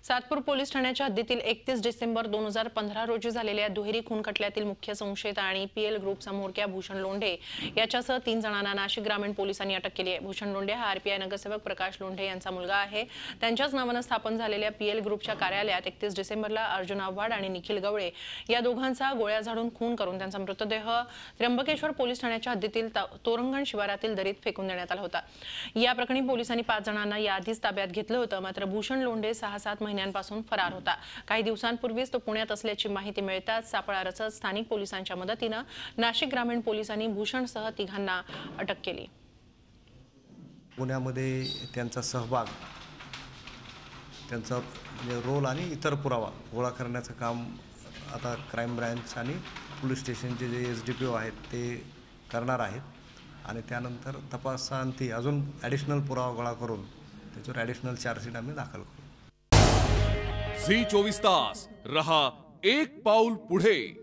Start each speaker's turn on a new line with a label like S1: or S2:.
S1: Satpur police ठाण्याच्या हद्दीतील 31 डिसेंबर 2015 रोजी झालेल्या दुहेरी खून खटल्यातील मुख्य संशयित आणि पीएल ग्रुप समोरक्या भूषण लोंढे याच्यासह 3 जणांना नाशिक ग्रामीण पोलिसांनी अटक केली आहे। भूषण लोंढे हा आरपीआय नगरसेवक प्रकाश लोंढे यांचा मुलगा आहे। त्यांच्याच नावाने स्थापन झालेल्या पीएल ग्रुपच्या कार्यालयात 31 डिसेंबरला अर्जुन आव्हाड आणि निखिल गवळे या दोघांचा गोळ्या झाडून खून करून त्यांचा मृतदेह त्र्यंबकेश्वर पोलीस ठाण्याच्या हद्दीतील तोरंगण शिवारातील दरीत फेकून देण्यात आला होता। या प्रकरणी पोलिसांनी 5 जणांना याआधीच ताब्यात घेतलं होतं, मात्र भूषण लोंढे 6-7 महिन्यांपासून फरार होता। काही दिवसांपूर्वीच तो पुण्यात असल्याची माहिती मिळताच सापळा रचत स्थानिक पोलिसांच्या मदतीने नाशिक ग्रामीण पोलिसांनी भूषणसह तिघांना अटक केली।
S2: पुण्यामध्ये त्यांचा सहभाग, त्यांचा रोल आणि इतर पुरावा गोळा करण्याचं काम आता क्राईम ब्रँच आणि पोलीस स्टेशनचे जे एसडीपीओ आहेत ते करणार आहेत आणि त्यानंतर तपासांती अजून ॲडिशनल पुरावा गोळा करून त्याच्यावर ॲडिशनल चार्जशीट आम्ही दाखल करू।
S3: झी 24 तास रहा एक पाऊल पुढे।